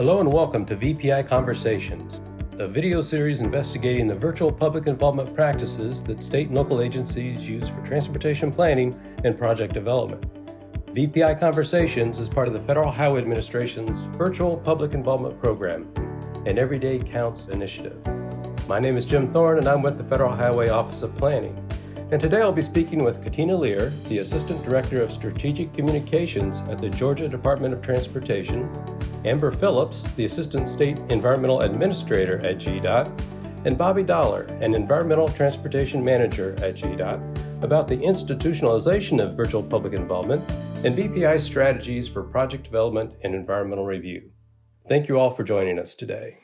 Hello and welcome to VPI Conversations, a video series investigating the virtual public involvement practices that state and local agencies use for transportation planning and project development. VPI Conversations is part of the Federal Highway Administration's Virtual Public Involvement Program, an Everyday Counts initiative. My name is Jim Thorne and I'm with the Federal Highway Office of Planning. And today I'll be speaking with Katina Lear, the Assistant Director of Strategic Communications at the Georgia Department of Transportation, Amber Phillips, the Assistant State Environmental Administrator at GDOT, and Bobby Dollar, an Environmental Transportation Manager at GDOT, about the institutionalization of virtual public involvement and VPI strategies for project development and environmental review. Thank you all for joining us today.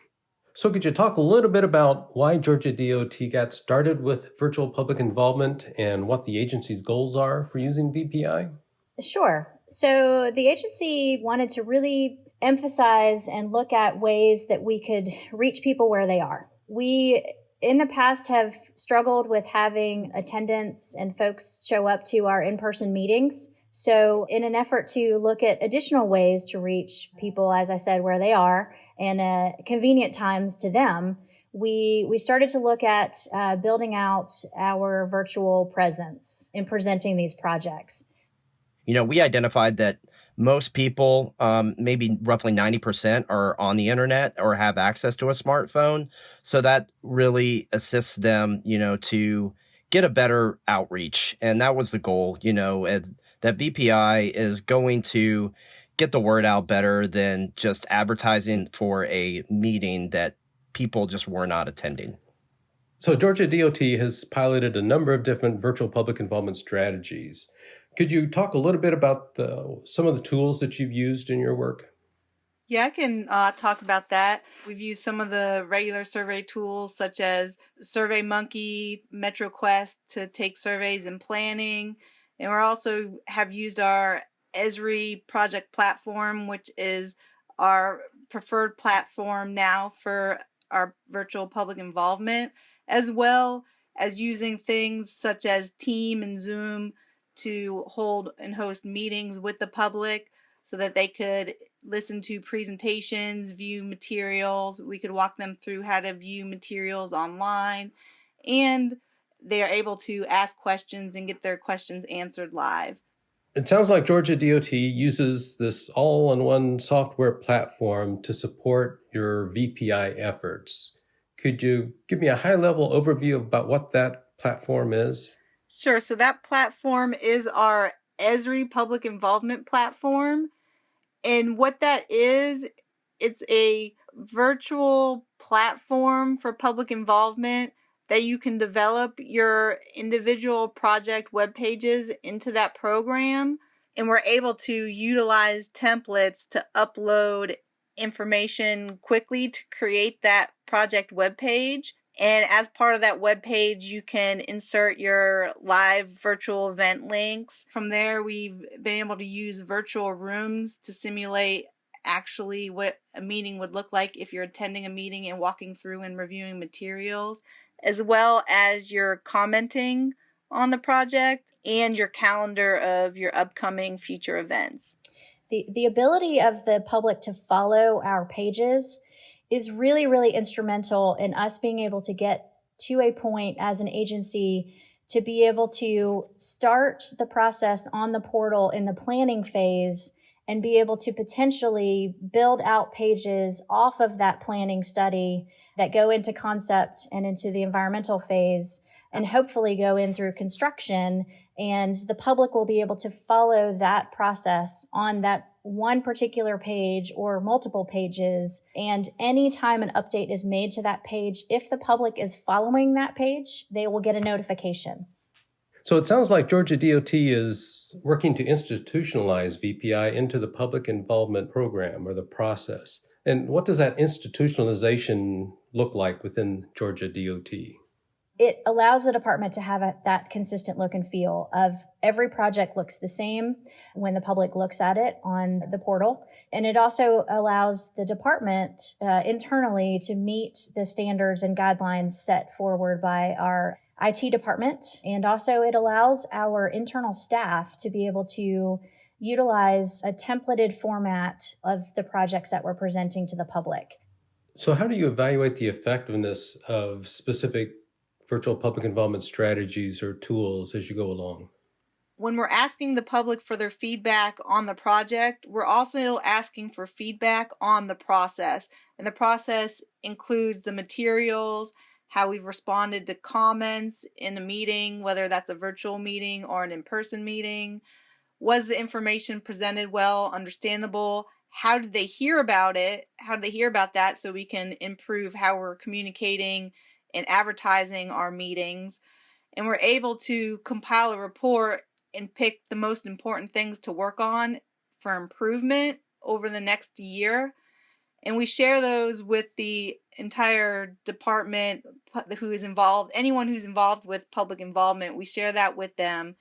So could you talk a little bit about why Georgia DOT got started with virtual public involvement and what the agency's goals are for using VPI? Sure. So the agency wanted to really emphasize and look at ways that we could reach people where they are. We, in the past, have struggled with having attendance and folks show up to our in-person meetings. So in an effort to look at additional ways to reach people, as I said, where they are and convenient times to them, we started to look at building out our virtual presence in presenting these projects. You know, we identified that most people, maybe roughly 90%, are on the internet or have access to a smartphone. So that really assists them, to get a better outreach. And that was the goal, that VPI is going to get the word out better than just advertising for a meeting that people just were not attending. So Georgia DOT has piloted a number of different virtual public involvement strategies. Could you talk a little bit about some of the tools that you've used in your work? Yeah, I can talk about that. We've used some of the regular survey tools such as SurveyMonkey, MetroQuest to take surveys and planning. And we also have used our Esri project platform, which is our preferred platform now for our virtual public involvement, as well as using things such as Team and Zoom to hold and host meetings with the public so that they could listen to presentations, view materials. We could walk them through how to view materials online, and they are able to ask questions and get their questions answered live. It sounds like Georgia DOT uses this all-in-one software platform to support your VPI efforts. Could you give me a high-level overview about what that platform is? Sure. So that platform is our Esri public involvement platform. And what that is, it's a virtual platform for public involvement that you can develop your individual project web pages into that program. And we're able to utilize templates to upload information quickly to create that project web page. And as part of that web page, you can insert your live virtual event links. From there, we've been able to use virtual rooms to simulate actually what a meeting would look like if you're attending a meeting and walking through and reviewing materials, as well as your commenting on the project and your calendar of your upcoming future events. The ability of the public to follow our pages is really, really instrumental in us being able to get to a point as an agency to be able to start the process on the portal in the planning phase and be able to potentially build out pages off of that planning study that go into concept and into the environmental phase and hopefully go in through construction. And the public will be able to follow that process on that one particular page or multiple pages. And anytime an update is made to that page, if the public is following that page, they will get a notification. So it sounds like Georgia DOT is working to institutionalize VPI into the public involvement program or the process. And what does that institutionalization look like within Georgia DOT? It allows the department to have that consistent look and feel of every project looks the same when the public looks at it on the portal. And it also allows the department internally to meet the standards and guidelines set forward by our IT department. And also it allows our internal staff to be able to utilize a templated format of the projects that we're presenting to the public. So how do you evaluate the effectiveness of specific virtual public involvement strategies or tools as you go along? When we're asking the public for their feedback on the project, we're also asking for feedback on the process. And the process includes the materials, how we've responded to comments in a meeting, whether that's a virtual meeting or an in-person meeting. Was the information presented well, understandable? How did they hear about it? How did they hear about that so we can improve how we're communicating and advertising our meetings? And we're able to compile a report and pick the most important things to work on for improvement over the next year. And we share those with the entire department who is involved, anyone who's involved with public involvement, we share that with them.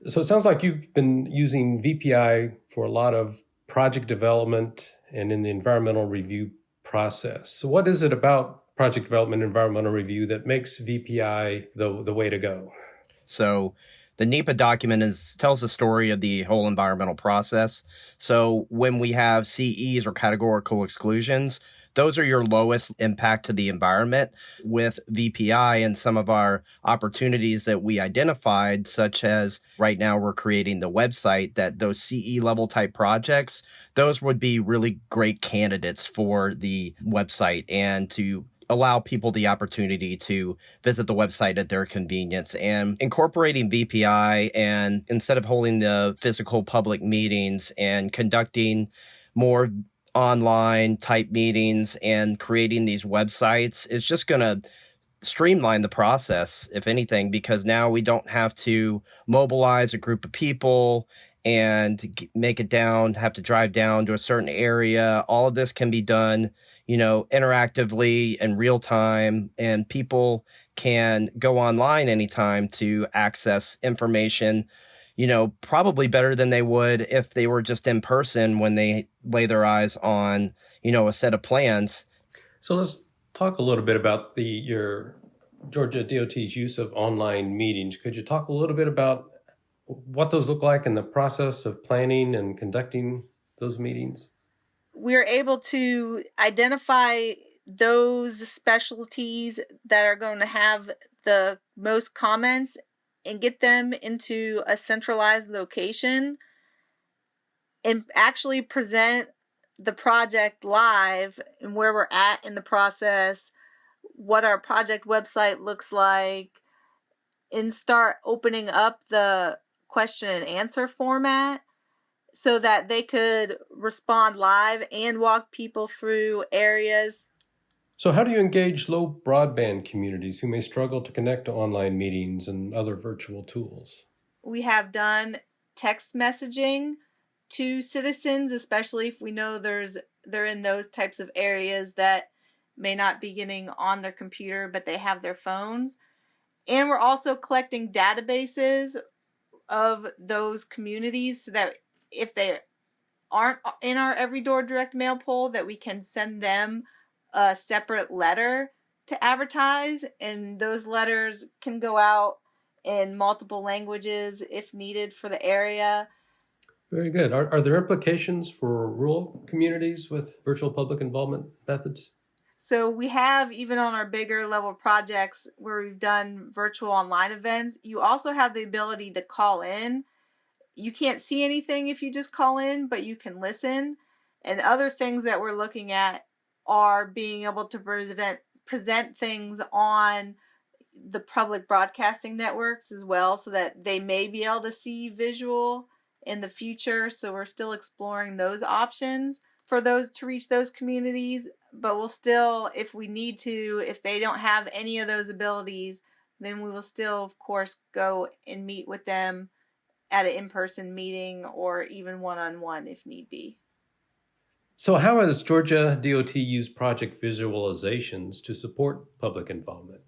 So it sounds like you've been using VPI for a lot of project development and in the environmental review process. So what is it about project development and environmental review that makes VPI the way to go? So the NEPA document tells the story of the whole environmental process. So when we have CEs or categorical exclusions, those are your lowest impact to the environment. With VPI and some of our opportunities that we identified, such as right now we're creating the website, that those CE level type projects, those would be really great candidates for the website and to allow people the opportunity to visit the website at their convenience. And incorporating VPI, and instead of holding the physical public meetings and conducting more online type meetings and creating these websites, is just going to streamline the process, if anything, because now we don't have to mobilize a group of people and make it down, have to drive down to a certain area. All of this can be done, interactively in real time, and people can go online anytime to access information, probably better than they would if they were just in person when they lay their eyes on, a set of plans. So let's talk a little bit about your Georgia DOT's use of online meetings. Could you talk a little bit about what those look like in the process of planning and conducting those meetings? We're able to identify those specialties that are going to have the most comments and get them into a centralized location and actually present the project live and where we're at in the process, what our project website looks like, and start opening up the question and answer format so that they could respond live and walk people through areas. So how do you engage low broadband communities who may struggle to connect to online meetings and other virtual tools? We have done text messaging to citizens, especially if we know they're in those types of areas that may not be getting on their computer, but they have their phones. And we're also collecting databases of those communities so that if they aren't in our Every Door direct mail poll, that we can send them a separate letter to advertise, and those letters can go out in multiple languages if needed for the area. Very good. Are there implications for rural communities with virtual public involvement methods? So we have, even on our bigger level projects where we've done virtual online events, you also have the ability to call in. You can't see anything if you just call in, but you can listen. And other things that we're looking at are being able to present things on the public broadcasting networks as well, so that they may be able to see visual in the future. So we're still exploring those options for those to reach those communities, but we'll still, if we need to, if they don't have any of those abilities, then we will still, of course, go and meet with them at an in-person meeting or even one-on-one if need be. So how has Georgia DOT used project visualizations to support public involvement?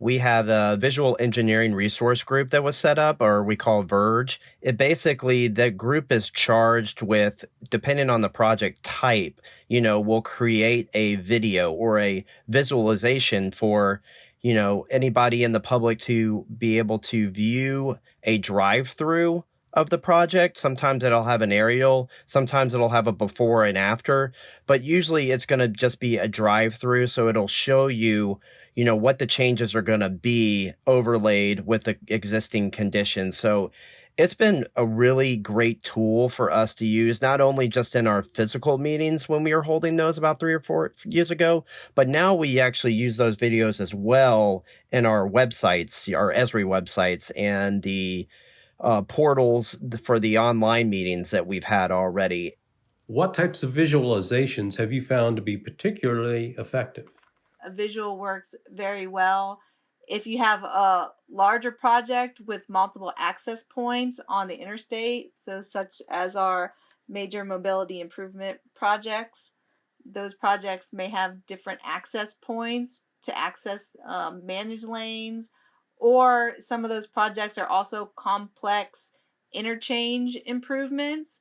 We have a visual engineering resource group that was set up, or we call Verge. The group is charged with, depending on the project type, we'll create a video or a visualization for, anybody in the public to be able to view a drive-through of the project. Sometimes it'll have an aerial, sometimes it'll have a before and after, but usually it's going to just be a drive-through. So it'll show you, what the changes are going to be overlaid with the existing conditions. So it's been a really great tool for us to use, not only just in our physical meetings when we were holding those about 3 or 4 years ago, but now we actually use those videos as well in our websites, our Esri websites, and the portals for the online meetings that we've had already. What types of visualizations have you found to be particularly effective? A visual works very well if you have a larger project with multiple access points on the interstate, so such as our major mobility improvement projects. Those projects may have different access points to access managed lanes, or some of those projects are also complex interchange improvements.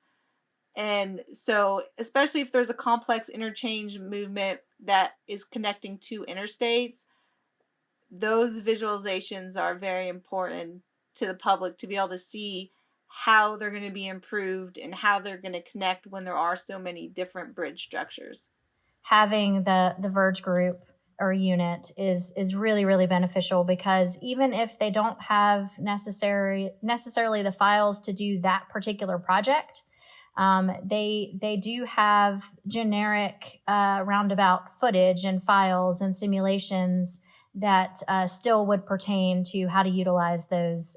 And so, especially if there's a complex interchange movement that is connecting two interstates, those visualizations are very important to the public to be able to see how they're going to be improved and how they're going to connect when there are so many different bridge structures. Having the Verge group or unit is really, really beneficial, because even if they don't have necessarily the files to do that particular project, they do have generic roundabout footage and files and simulations that still would pertain to how to utilize those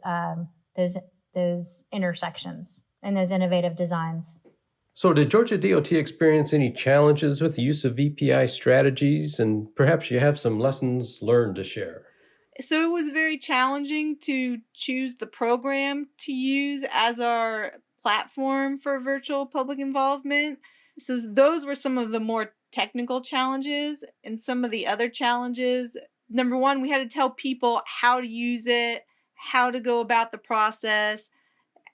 intersections and those innovative designs. So did Georgia DOT experience any challenges with the use of VPI strategies, and perhaps you have some lessons learned to share? So it was very challenging to choose the program to use as our platform for virtual public involvement. So those were some of the more technical challenges. And some of the other challenges, number one, we had to tell people how to use it, how to go about the process,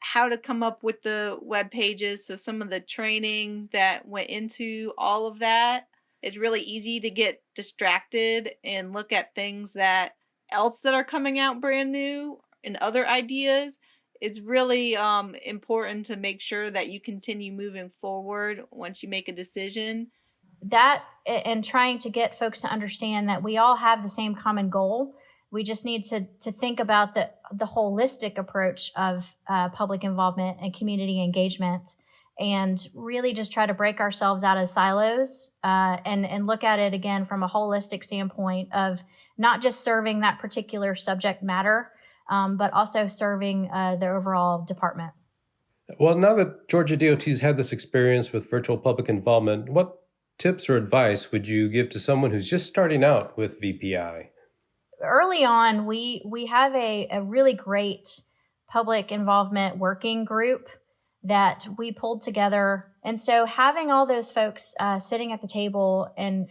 how to come up with the web pages. So some of the training that went into all of that. It's really easy to get distracted and look at things that are coming out brand new and other ideas. It's really important to make sure that you continue moving forward once you make a decision. That, and trying to get folks to understand that we all have the same common goal. We just need to think about the holistic approach of public involvement and community engagement, and really just try to break ourselves out of silos and look at it again from a holistic standpoint of not just serving that particular subject matter, but also serving the overall department. Well, now that Georgia DOT's had this experience with virtual public involvement, what tips or advice would you give to someone who's just starting out with VPI? Early on, we have a really great public involvement working group that we pulled together. And so having all those folks sitting at the table and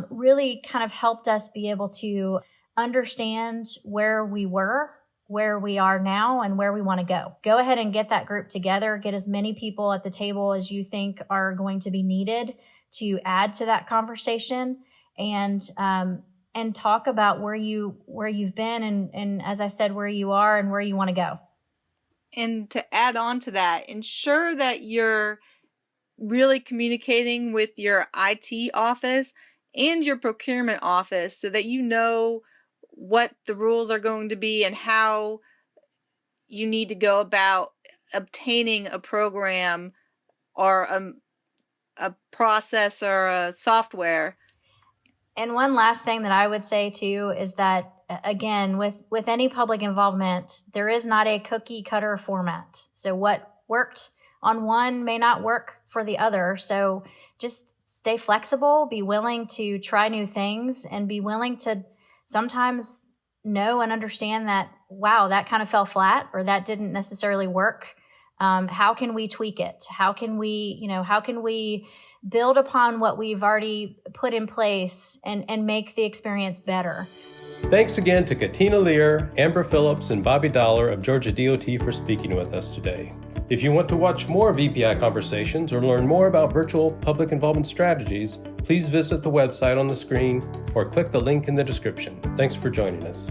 really kind of helped us be able to understand where we were, where we are now, and where we want to go. Go ahead and get that group together, get as many people at the table as you think are going to be needed to add to that conversation, and talk about where you've been, and as I said, where you are and where you want to go. And to add on to that, ensure that you're really communicating with your IT office and your procurement office so that you know what the rules are going to be and how you need to go about obtaining a program or a process or a software. And one last thing that I would say too is that, again, with any public involvement, there is not a cookie cutter format. So what worked on one may not work for the other. So just stay flexible, be willing to try new things, and be willing to sometimes know and understand that, wow, that kind of fell flat, or that didn't necessarily work. How can we tweak it? How can we build upon what we've already put in place and make the experience better? Thanks again to Katina Lear, Amber Phillips, and Bobby Dollar of Georgia DOT for speaking with us today. If you want to watch more VPI conversations or learn more about virtual public involvement strategies, please visit the website on the screen or click the link in the description. Thanks for joining us.